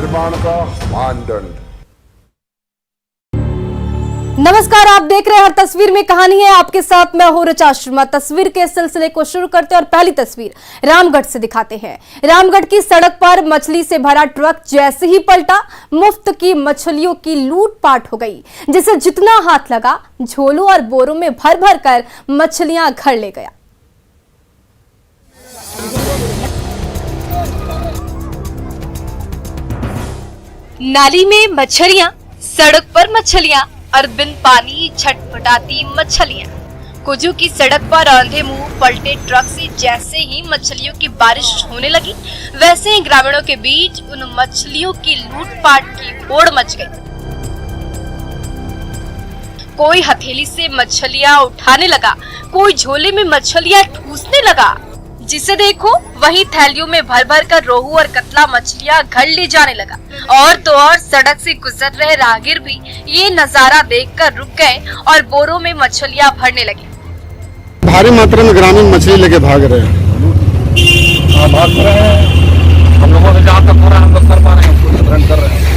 निर्माण का मानदंड। नमस्कार, आप देख रहे हैं हर तस्वीर में कहानी है। आपके साथ मैं हूं ऋचा शर्मा। तस्वीर के सिलसिले को शुरू करते हैं और पहली तस्वीर रामगढ़ से दिखाते हैं। रामगढ़ की सड़क पर मछली से भरा ट्रक जैसे ही पलटा, मुफ्त की मछलियों की लूटपाट हो गई, जिसे जितना हाथ लगा झोलों और बोरों में भर भर कर मछलियां घर ले गया। नाली में मछलियां, सड़क पर मछलियां और बिन पानी छटपटाती मछलियां। कुजू की सड़क पर आंधे मुंह पलटे ट्रक से जैसे ही मछलियों की बारिश होने लगी, वैसे ही ग्रामीणों के बीच उन मछलियों की लूटपाट की होड़ मच गई। कोई हथेली से मछलियां उठाने लगा, कोई झोले में मछलियां ठूसने लगा। जिसे देखो वही थैलियों में भर भर कर रोहू और कतला मछलियां घर ले जाने लगा। और तो और सड़क से गुजर रहे राहगीर भी ये नजारा देखकर रुक गए और बोरों में मछलियां भरने लगे। भारी मात्रा में ग्रामीण मछली लेके भाग रहे हैं। भाग रहे हैं। हम लोगों से जहाँ तक हो रहा है हम लोग कर पा रहे हैं, पूरी भ्रमण कर रहे हैं।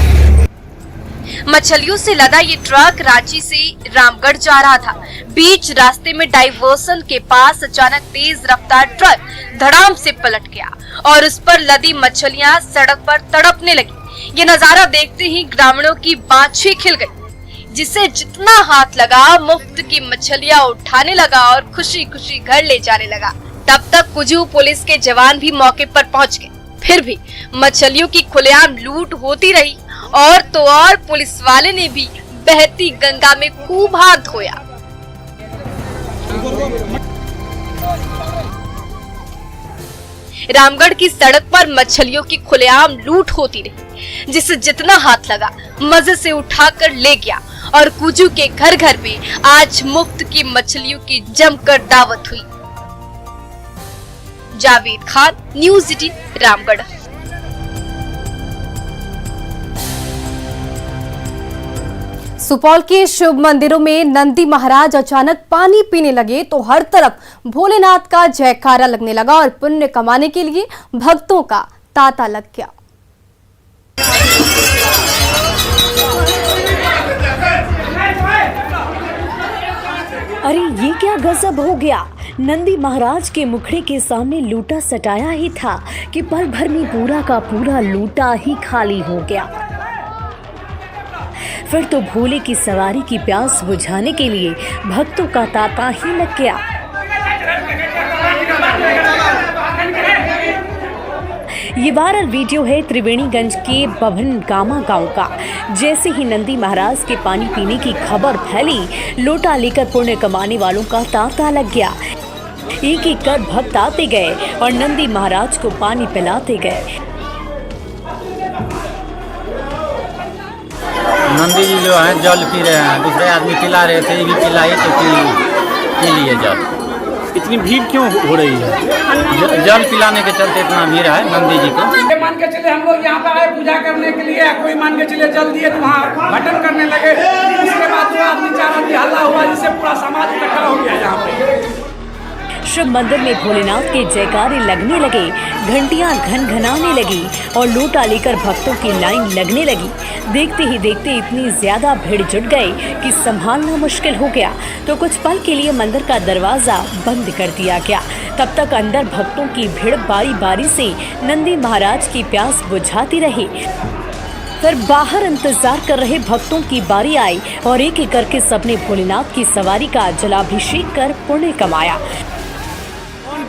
मछलियों से लदा ये ट्रक रांची से रामगढ़ जा रहा था। बीच रास्ते में डाइवर्सन के पास अचानक तेज रफ्तार ट्रक धड़ाम से पलट गया और उस पर लदी मछलियां सड़क पर तड़पने लगी। ये नजारा देखते ही ग्रामीणों की बाछी खिल गई, जिसे जितना हाथ लगा मुफ्त की मछलियां उठाने लगा और खुशी खुशी घर ले जाने लगा। तब तक कुजू पुलिस के जवान भी मौके पर पहुंच गए। फिर भी मछलियों की खुलेआम लूट होती रही और तो और पुलिस वाले ने भी बहती गंगा में खूब हाथ धोया। रामगढ़ की सड़क पर मछलियों की खुलेआम लूट होती रही, जिसे जितना हाथ लगा मजे से उठाकर ले गया और कुजू के घर घर में आज मुफ्त की मछलियों की जमकर दावत हुई। जावेद खान, न्यूज़ 18 रामगढ़। सुपौल के शिव मंदिरों में नंदी महाराज अचानक पानी पीने लगे तो हर तरफ भोलेनाथ का जयकारा लगने लगा और पुण्य कमाने के लिए भक्तों का तांता लग गया। अरे ये क्या गजब हो गया। नंदी महाराज के मुखड़े के सामने लूटा सटाया ही था कि पल भर में पूरा का पूरा लूटा ही खाली हो गया। फिर तो भोले की सवारी की प्यास बुझाने के लिए भक्तों का तांता ही लग गया। ये वायरल वीडियो है त्रिवेणीगंज के बभनगामा गांव का। जैसे ही नंदी महाराज के पानी पीने की खबर फैली, लोटा लेकर पुण्य कमाने वालों का तांता लग गया। एक एक कर भक्त आते गए और नंदी महाराज को पानी पिलाते गए। नंदी जी जो है जल पी रहे हैं, दूसरे आदमी पिला रहे थे, ये भी पिलाए तो पी लिए जल। इतनी भीड़ क्यों हो रही है? जल पिलाने के चलते इतना भीड़ है नंदी जी को। मान के चले हम लोग यहाँ पे आए पूजा करने के लिए, कोई मान के चले जल दिए तो वहाँ भटन करने लगे। उसके बाद दो आदमी चार आदमी हल्ला हुआ, जिससे पूरा समाज इकट्ठा हो गया यहाँ पे। शिव मंदिर में भोलेनाथ के जयकारे लगने लगे, घंटियां घनघनाने लगी और लोटा लेकर भक्तों की लाइन लगने लगी। देखते ही देखते इतनी ज्यादा भीड़ जुट गई कि संभालना मुश्किल हो गया। तो कुछ पल के लिए मंदिर का दरवाजा बंद कर दिया गया। तब तक अंदर भक्तों की भीड़ बारी बारी से नंदी महाराज की प्यास बुझाती रही। फिर बाहर इंतजार कर रहे भक्तों की बारी आई और एक एक करके सबने भोलेनाथ की सवारी का जलाभिषेक कर पुण्य कमाया।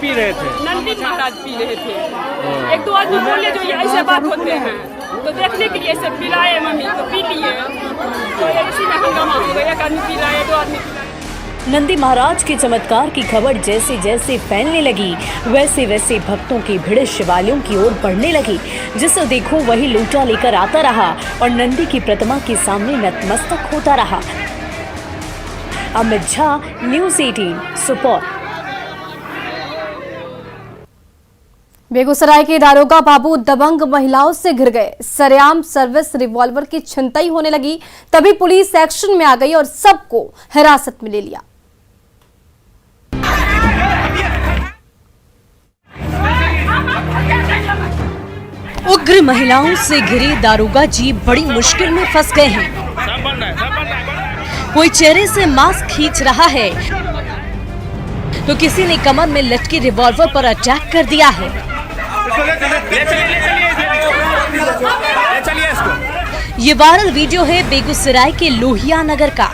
पी रहे थे? नंदी महाराज पी रहे थे। एक दो आदमी बोले जो ये ऐसे बात होते हैं, तो देखने के लिए ऐसे पिलाए मम्मी, तो पी लिए, तो इसी में हंगामा हो गया। एक आदमी पिलाए, दो आदमी पिलाए। नंदी महाराज के चमत्कार की खबर जैसे जैसे फैलने लगी, वैसे वैसे भक्तों की भीड़ शिवालयों की ओर बढ़ने लगी। जिसे देखो वही लोटा लेकर आता रहा और नंदी की प्रतिमा के सामने नतमस्तक होता रहा। अमित झा, न्यूज़ 18 सुपौल। बेगूसराय के दारोगा बाबू दबंग महिलाओं से घिर गए। सरेआम सर्विस रिवॉल्वर की छिनतई होने लगी, तभी पुलिस एक्शन में आ गई और सबको हिरासत में ले लिया। उग्र महिलाओं से घिरे दारोगा जी बड़ी मुश्किल में फंस गए हैं। कोई चेहरे से मास्क खींच रहा है तो किसी ने कमर में लटके रिवॉल्वर पर अटैक कर दिया है। ये वायरल वीडियो है बेगूसराय के लोहिया नगर का।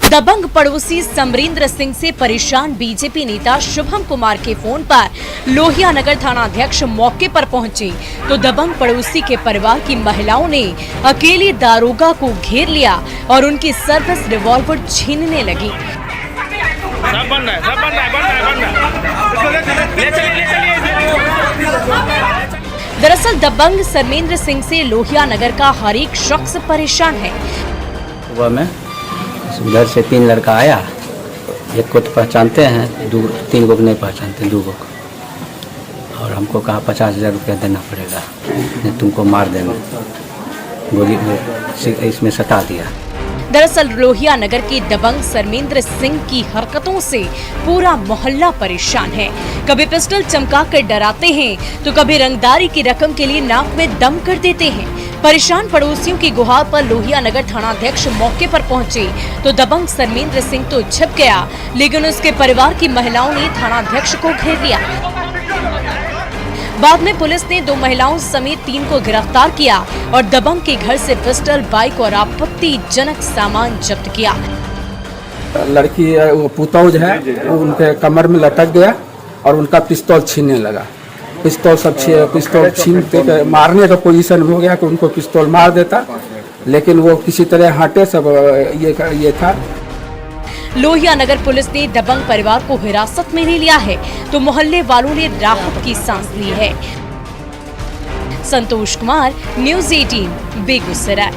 दबंग पड़ोसी समरेंद्र सिंह से परेशान बीजेपी नेता शुभम कुमार के फोन पर लोहिया नगर थाना अध्यक्ष मौके पर पहुंचे तो दबंग पड़ोसी के परिवार की महिलाओं ने अकेले दारोगा को घेर लिया और उनकी सर्विस रिवॉल्वर छीनने लगी। दरअसल दबंग समरेंद्र सिंह से लोहिया नगर का हर एक शख्स परेशान है। सुबह में उधर से 3 लड़का आया, एक को तो पहचानते हैं, 3 को नहीं पहचानते, 2 को, और हमको कहा 50,000 रुपया देना पड़ेगा, नहीं तुमको मार देना, गोली इसमें सटा दिया। दरअसल लोहिया नगर के दबंग समरेंद्र सिंह की हरकतों से पूरा मोहल्ला परेशान है। कभी पिस्टल चमका कर डराते हैं तो कभी रंगदारी की रकम के लिए नाक में दम कर देते हैं। परेशान पड़ोसियों की गुहार पर लोहिया नगर थानाध्यक्ष मौके पर पहुंचे तो दबंग समरेंद्र सिंह तो छिप गया, लेकिन उसके परिवार की महिलाओं ने थानाध्यक्ष को घेर लिया। बाद में पुलिस ने 2 महिलाओं समेत 3 को गिरफ्तार किया और दबंग के घर से पिस्टल, बाइक और आपत्तिजनक सामान जब्त किया। लड़की वो पुतौज है, वो उनके कमर में लटक गया और उनका पिस्तौल छीनने लगा। पिस्तौल छीनते मारने का पोजीशन हो गया कि उनको पिस्तौल मार देता, लेकिन वो किसी तरह हटे, सब ये था। लोहिया नगर पुलिस ने दबंग परिवार को हिरासत में ले लिया है तो मोहल्ले वालों ने राहत की सांस ली है। Santosh Kumar, news 18, Begusarai.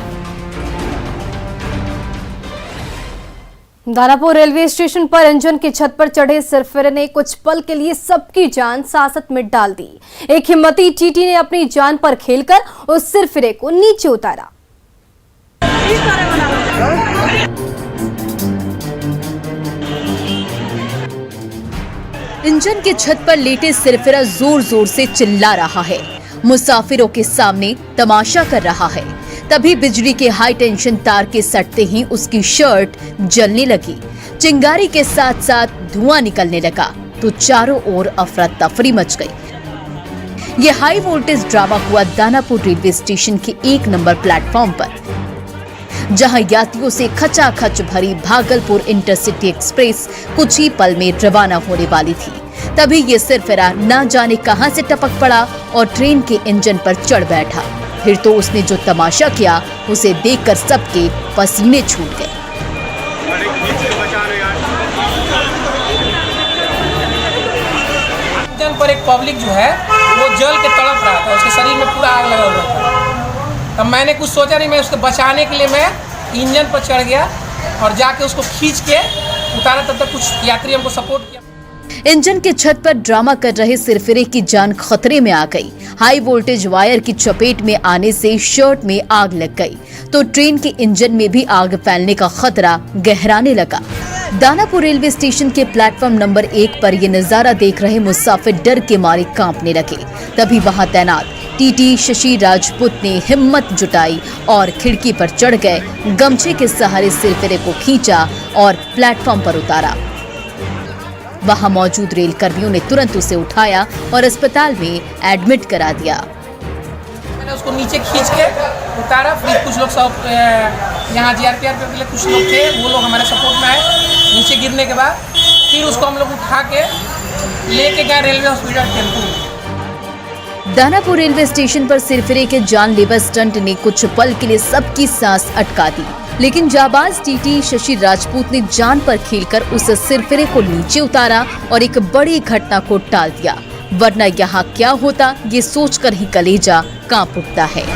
Danapur railway station पर इंजन की छत पर चढ़े सिरफिरे ने कुछ पल के लिए सबकी जान सासत में डाल दी। एक हिम्मती टीटी ने अपनी जान पर खेलकर उस सिरफिरे को नीचे उतारा। इंजन के छत पर लेटे सिरफिरा जोर जोर से चिल्ला रहा है, मुसाफिरों के सामने तमाशा कर रहा है। तभी बिजली के हाई टेंशन तार के सटते ही उसकी शर्ट जलने लगी। चिंगारी के साथ साथ धुआं निकलने लगा तो चारों ओर अफरा तफरी मच गई। ये हाई वोल्टेज ड्रामा हुआ दानापुर रेलवे स्टेशन के 1 नंबर प्लेटफॉर्म पर, जहां यात्रियों से खचाखच भरी भागलपुर इंटरसिटी एक्सप्रेस कुछ ही पल में रवाना होने वाली थी। तभी ये सिरफिरा न जाने कहां से टपक पड़ा और ट्रेन के इंजन पर चढ़ बैठा। फिर तो उसने जो तमाशा किया उसे देखकर सबके पसीने छूट गए। इंजन पर एक पब्लिक जो है वो जल के तड़प रहा था, उसके शरीर में पूरा आग लगा हुआ था। तब मैंने कुछ सोचा नहीं, मैं उसको बचाने के लिए मैं इंजन पर चढ़ गया और जाके उसको खींच के उतारा। तब तक कुछ यात्री हमको सपोर्ट किया। इंजन के छत पर ड्रामा कर रहे सिरफिरे की जान खतरे में आ गई। हाई वोल्टेज वायर की चपेट में आने से शर्ट में आग लग गई तो ट्रेन के इंजन में भी आग फैलने का खतरा गहराने लगा। दानापुर रेलवे स्टेशन के प्लेटफॉर्म नंबर 1 पर ये नजारा देख रहे मुसाफिर डर के मारे कांपने लगे। तभी वहां तैनात टीटी शशि राजपूत ने हिम्मत जुटाई और खिड़की पर चढ़ गए, गमछे के सहारे सिरफिरे को खींचा और प्लेटफॉर्म पर उतारा। वहां मौजूद रेल कर्मियों ने तुरंत उसे उठाया और अस्पताल में एडमिट करा दिया। मैंने उसको नीचे खींच के उतारा। फिर कुछ लोग सब यहाँ जीआरपीएफ के लिए कुछ लोग थे, वो लोग हमारे सपोर्ट में आए। नीचे गिरने के बाद फिर उसको हम लोग उठा के लेके गए railway hospital tempo. Danapur railway station पर सिरफिरे के जानलेवा स्टंट ने कुछ पल के लिए सबकी सांस अटका दी, लेकिन जाबाज टीटी शशि राजपूत ने जान पर खेलकर उस सिरफिरे को नीचे उतारा और एक बड़ी घटना को टाल दिया। वरना यहाँ क्या होता ये सोचकर ही कलेजा कांप उठता है।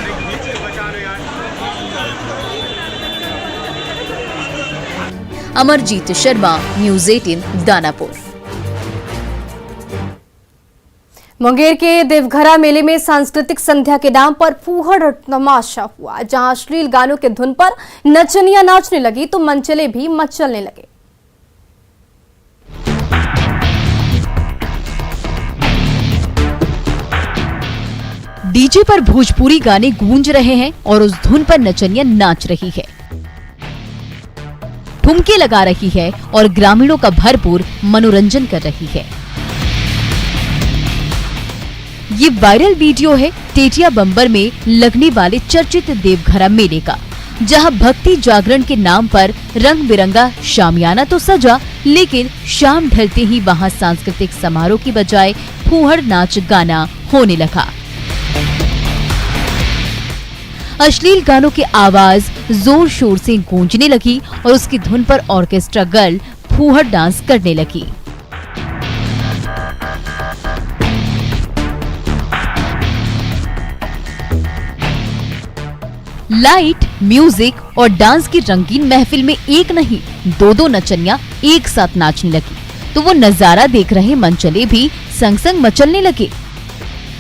अमरजीत शर्मा, न्यूज़ 18, दानापुर। मुंगेर के देवघरा मेले में सांस्कृतिक संध्या के नाम पर फूहड़ तमाशा हुआ, जहां अश्लील गानों के धुन पर नचनियां नाचने लगी तो मनचले भी मचलने लगे। डीजे पर भोजपुरी गाने गूंज रहे हैं और उस धुन पर नचनिया नाच रही है, ठुमके लगा रही है और ग्रामीणों का भरपूर मनोरंजन कर रही है। ये वायरल वीडियो है टेटिया बम्बर में लगने वाले चर्चित देवघरा मेले का, जहां भक्ति जागरण के नाम पर रंग बिरंगा शामियाना तो सजा, लेकिन शाम ढलते ही वहां सांस्कृतिक समारोह की बजाय फूहड़ नाच गाना होने लगा। अश्लील गानों की आवाज जोर शोर से गूंजने लगी और उसकी धुन पर ऑर्केस्ट्रा गर्ल फूहड़ डांस करने लगी। लाइट, म्यूजिक और डांस की रंगीन महफिल में एक नहीं दो नचनियां एक साथ नाचने लगी, तो वो नजारा देख रहे मनचले भी संग संग मचलने लगे।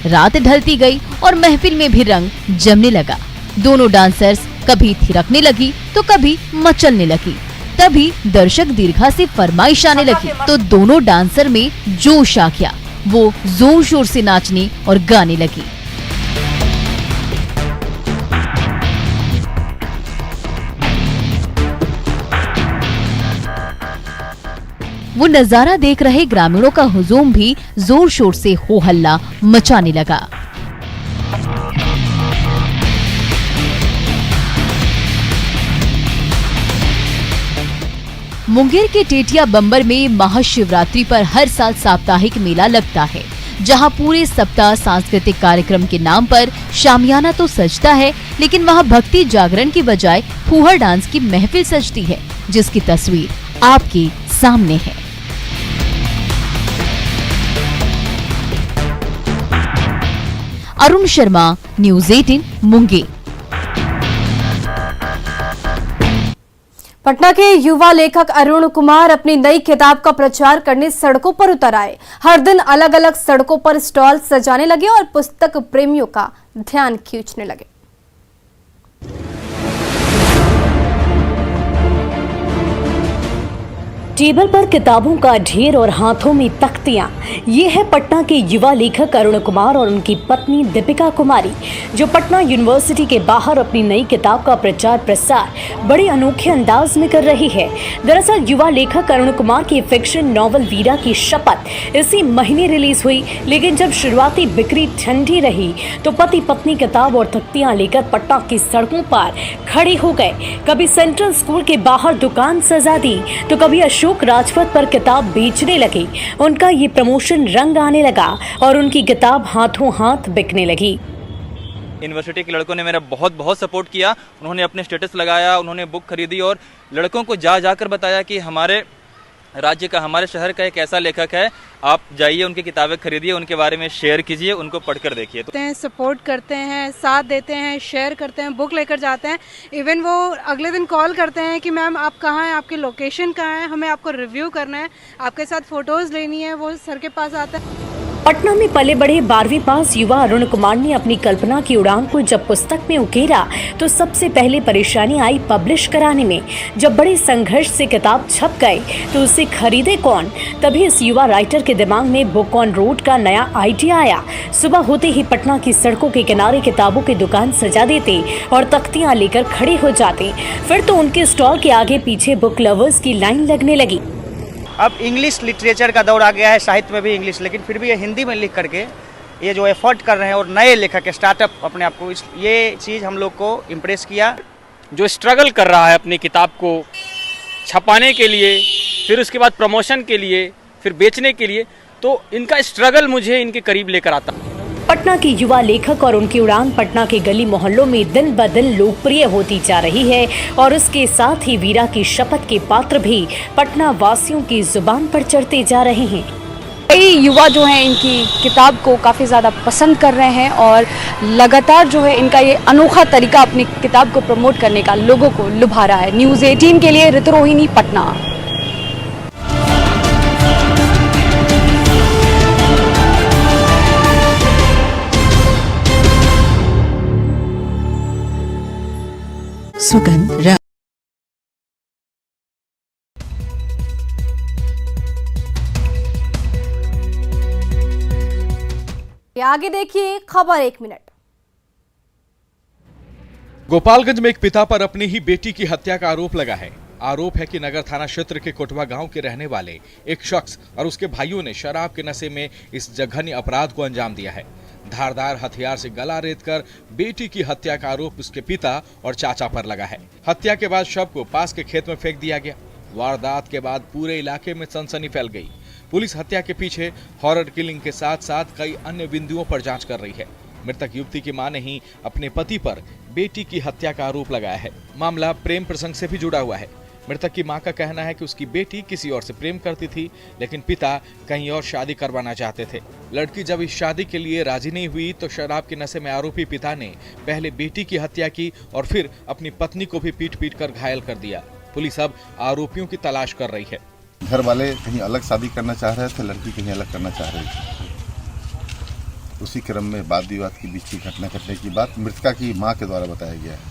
रात ढलती गई और महफिल में भी रंग जमने लगा। दोनों डांसर्स कभी थिरकने लगी तो कभी मचलने लगी। तभी दर्शक दीर्घा से फरमाइश आने लगी, तो दोनों डांसर में जोश आ गया। वो जोर शोर से नाचने और गाने लगी। वो नजारा देख रहे ग्रामीणों का हुजूम भी जोर शोर से हो हल्ला मचाने लगा। मुंगेर के टेटिया बम्बर में महाशिवरात्रि पर हर साल साप्ताहिक मेला लगता है, जहां पूरे सप्ताह सांस्कृतिक कार्यक्रम के नाम पर शामियाना तो सजता है, लेकिन वहां भक्ति जागरण की बजाय फूहड़ डांस की महफिल सजती है, जिसकी तस्वीर आपके सामने है। अरुण शर्मा, न्यूज़ 18 मुंगेर। पटना के युवा लेखक अरुण कुमार अपनी नई किताब का प्रचार करने सड़कों पर उतर आए। हर दिन अलग अलग सड़कों पर स्टॉल सजाने लगे और पुस्तक प्रेमियों का ध्यान खींचने लगे। टेबल पर किताबों का ढेर और हाथों में तख्तियां। ये है पटना के युवा लेखक अरुण कुमार और उनकी पत्नी दीपिका कुमारी, जो पटना यूनिवर्सिटी के बाहर अपनी नई किताब का प्रचार प्रसार बड़े अनोखे अंदाज में कर रही है। दरअसल युवा लेखक अरुण कुमार की फिक्शन नॉवल वीरा की शपथ इसी महीने रिलीज हुई, लेकिन जब शुरुआती बिक्री ठंडी रही तो पति पत्नी किताब और तख्तियां लेकर पटना की सड़कों पर खड़े हो गए। कभी सेंट्रल स्कूल के बाहर दुकान सजा दी तो कभी अशोक राजपथ पर किताब बेचने लगे। उनका ये प्रमोशन रंग आने लगा और उनकी किताब हाथों हाथ बिकने लगी। यूनिवर्सिटी के लड़कों ने मेरा बहुत बहुत सपोर्ट किया। उन्होंने अपने स्टेटस लगाया, उन्होंने बुक खरीदी और लड़कों को जाकर बताया कि हमारे राज्य का, हमारे शहर का एक ऐसा लेखक है, आप जाइए उनकी किताबें खरीदिए, उनके बारे में शेयर कीजिए, उनको पढ़कर देखिए। सपोर्ट करते हैं, साथ देते हैं, शेयर करते हैं, बुक लेकर जाते हैं। इवन वो अगले दिन कॉल करते हैं कि मैम आप कहाँ हैं, आपकी लोकेशन कहाँ है, हमें आपको रिव्यू करना है, आपके साथ फोटोज लेनी है। वो सर के पास आते हैं। पटना में पले बड़े 12वीं पास युवा अरुण कुमार ने अपनी कल्पना की उड़ान को जब पुस्तक में उकेरा तो सबसे पहले परेशानी आई पब्लिश कराने में। जब बड़े संघर्ष से किताब छप गई तो उसे खरीदे कौन? तभी इस युवा राइटर के दिमाग में बुक ऑन रोड का नया आइडिया आया। सुबह होते ही पटना की सड़कों के किनारे किताबों की दुकान सजा देते और तख्तियां लेकर खड़े हो जाते। फिर तो उनके स्टॉल के आगे पीछे बुक लवर्स की लाइन लगने लगी। अब इंग्लिश लिटरेचर का दौर आ गया है, साहित्य में भी इंग्लिश, लेकिन फिर भी ये हिंदी में लिख करके ये जो एफर्ट कर रहे हैं और नए लेखक स्टार्टअप अपने आप को, ये चीज़ हम लोग को इम्प्रेस किया। जो स्ट्रगल कर रहा है अपनी किताब को छपाने के लिए, फिर उसके बाद प्रमोशन के लिए, फिर बेचने के लिए, तो इनका स्ट्रगल मुझे इनके करीब लेकर आता। पटना के युवा लेखक और उनकी उड़ान पटना के गली मोहल्लों में दिन ब दिन लोकप्रिय होती जा रही है और उसके साथ ही वीरा की शपथ के पात्र भी पटना वासियों की जुबान पर चढ़ते जा रहे हैं। कई युवा जो हैं इनकी किताब को काफ़ी ज़्यादा पसंद कर रहे हैं और लगातार जो है इनका ये अनोखा तरीका अपनी किताब को प्रमोट करने का लोगों को लुभा रहा है। न्यूज़ 18 के लिए ऋतु रोहिणी, पटना। सुगंध आगे देखिए खबर 1 मिनट। गोपालगंज में एक पिता पर अपनी ही बेटी की हत्या का आरोप लगा है। आरोप है कि नगर थाना क्षेत्र के कोटवा गांव के रहने वाले एक शख्स और उसके भाइयों ने शराब के नशे में इस जघन्य अपराध को अंजाम दिया है। धारदार हथियार से गला रेतकर बेटी की हत्या का आरोप उसके पिता और चाचा पर लगा है। हत्या के बाद शव को पास के खेत में फेंक दिया गया। वारदात के बाद पूरे इलाके में सनसनी फैल गई। पुलिस हत्या के पीछे हॉरर किलिंग के साथ साथ कई अन्य बिंदुओं पर जांच कर रही है। मृतक युवती की मां ने ही अपने पति पर बेटी की हत्या का आरोप लगाया है। मामला प्रेम प्रसंग से भी जुड़ा हुआ है। मृतक की मां का कहना है कि उसकी बेटी किसी और से प्रेम करती थी, लेकिन पिता कहीं और शादी करवाना चाहते थे। लड़की जब इस शादी के लिए राजी नहीं हुई तो शराब के नशे में आरोपी पिता ने पहले बेटी की हत्या की और फिर अपनी पत्नी को भी पीट कर घायल कर दिया। पुलिस अब आरोपियों की तलाश कर रही है। घर वाले कहीं अलग शादी करना चाह रहे थे, लड़की कहीं अलग करना चाह रही थी। उसी क्रम में वाद विवाद के बीच की घटना घटने की बात मृतका की मां के द्वारा बताया गया है।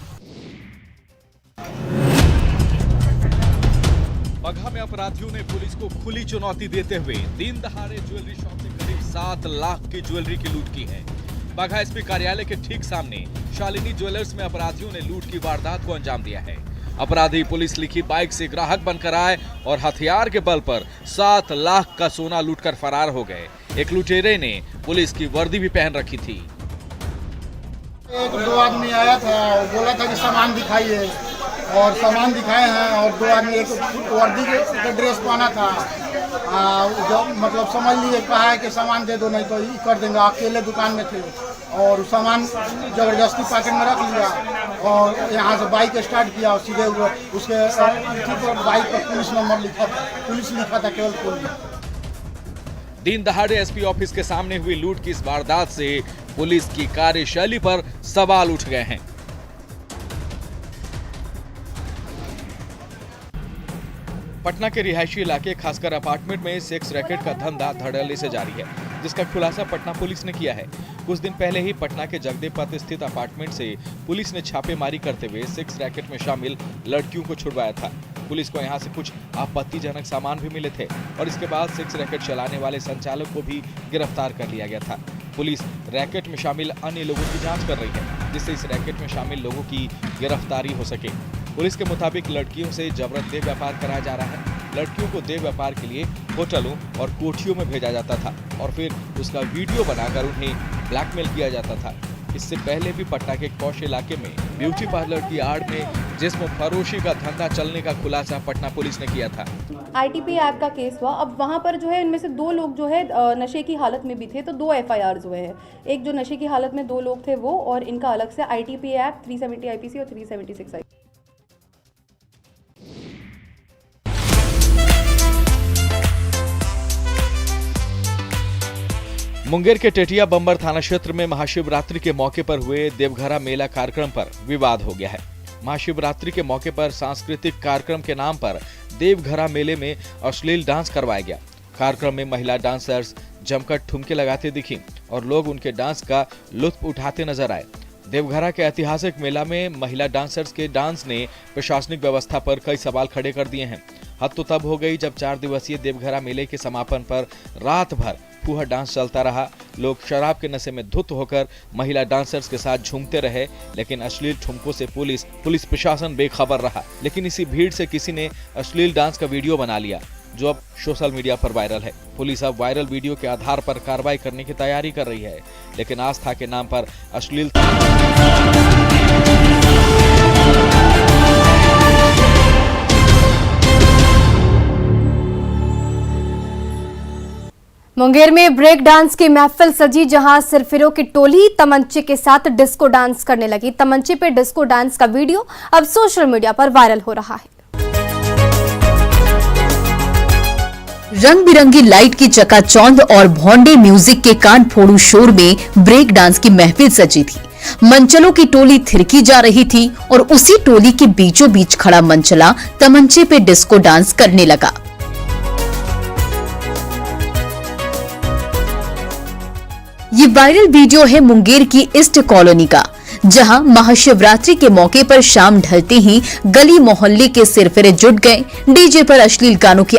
बगहा में अपराधियों ने पुलिस को खुली चुनौती देते हुए दिन दहाड़े ज्वेलरी शॉप से करीब 7 लाख की ज्वेलरी की लूट की है। बगहा एसपी कार्यालय के ठीक सामने शालिनी ज्वेलर्स में अपराधियों ने लूट की वारदात को अंजाम दिया है। अपराधी पुलिस लिखी बाइक से ग्राहक बनकर आए और हथियार के बल पर 7 लाख का सोना लूटकर फरार हो गए। एक लुटेरे ने पुलिस की वर्दी भी पहन रखी थी। एक दो आदमी आया था, बोला था कि सामान दिखाइए और सामान दिखाए हैं और दो आदमी एक वर्दी के ड्रेस पहना था। जो मतलब समझ लिए कहा है कि सामान दे दो नहीं तो ये कर देंगे। अकेले दुकान में थे और सामान जबरदस्ती पॉकेट में रख लिया और यहाँ से बाइक स्टार्ट किया और सीधे उसके बाइक पर पुलिस नंबर लिखा था, पुलिस लिखा था केवल पुलिस। दिन दहाड़े एसपी ऑफिस के सामने हुई लूट की इस वारदात से पुलिस की कार्यशैली पर सवाल उठ गए हैं। पटना के रिहायशी इलाके खासकर अपार्टमेंट में सेक्स रैकेट का धंधा धड़ल्ले से जारी है, जिसका खुलासा पटना पुलिस ने किया है। कुछ दिन पहले ही पटना के जगदेव पथ स्थित अपार्टमेंट से पुलिस ने छापेमारी करते हुए सेक्स रैकेट में शामिल लड़कियों को छुड़वाया था। पुलिस को यहां से कुछ आपत्तिजनक सामान भी मिले थे और इसके बाद सेक्स रैकेट चलाने वाले संचालक को भी गिरफ्तार कर लिया गया था। पुलिस रैकेट में शामिल अन्य लोगों की जांच कर रही है, जिससे इस रैकेट में शामिल लोगों की गिरफ्तारी हो सके। पुलिस के मुताबिक लड़कियों से जबरन देह व्यापार कराया जा रहा है। लड़कियों को देह व्यापार के लिए होटलों और कोठियों में भेजा जाता था और फिर उसका वीडियो बनाकर उन्हें ब्लैकमेल किया जाता था। इससे पहले भी पटना के कौश इलाके में ब्यूटी पार्लर की आड़ में जिस्म फरोशी का धंधा चलने का खुलासा पटना पुलिस ने किया था। ITP एक्ट का केस हुआ। अब वहाँ पर जो है इनमें से 2 लोग जो है नशे की हालत में भी थे, तो 2 FIRs हुए हैं। एक जो नशे की हालत में 2 लोग थे वो, और इनका अलग से ITP एक्ट 370 IPC और 376 IPC। मुंगेर के टेटिया बम्बर थाना क्षेत्र में महाशिवरात्रि के मौके पर हुए देवघरा मेला कार्यक्रम पर विवाद हो गया है। महाशिवरात्रि के मौके पर सांस्कृतिक कार्यक्रम के नाम पर देवघरा मेले में अश्लील डांस करवाया गया। कार्यक्रम में महिला डांसर्स जमकर ठुमके लगाते दिखी और लोग उनके डांस का लुत्फ उठाते नजर आए। देवघरा के ऐतिहासिक मेला में महिला डांसर्स के डांस ने प्रशासनिक व्यवस्था पर कई सवाल खड़े कर दिए हैं। हद तो तब हो गई जब 4 दिवसीय देवघरा मेले के समापन पर रात भर फूहड़ डांस चलता रहा। लोग शराब के नशे में धुत होकर महिला डांसर्स के साथ झूमते रहे, लेकिन अश्लील ठुमकों से पुलिस प्रशासन बेखबर रहा। लेकिन इसी भीड़ से किसी ने अश्लील डांस का वीडियो बना लिया, जो अब सोशल मीडिया पर वायरल है। पुलिस अब वायरल वीडियो के आधार पर कार्रवाई करने की तैयारी कर रही है, लेकिन आस्था के नाम पर अश्लील मुंगेर में ब्रेक डांस की महफिल सजी, जहां सिरफिरों की टोली तमंचे के साथ डिस्को डांस करने लगी। तमंचे पे डिस्को डांस का वीडियो अब सोशल मीडिया पर वायरल हो रहा है। रंग बिरंगी लाइट की चकाचौंध और भौंडे म्यूजिक के कान फोड़ू शोर में ब्रेक डांस की महफिल सजी थी। मंचलों की टोली थिरकी जा रही थी और उसी टोली के बीचों बीच खड़ा मंचला तमंचे पे डिस्को डांस करने लगा। ये वायरल वीडियो है मुंगेर की ईस्ट कॉलोनी का, जहां महाशिवरात्रि के मौके पर शाम ढलते ही गली मोहल्ले के सिरफिरे जुट गए। डीजे पर अश्लील गानों की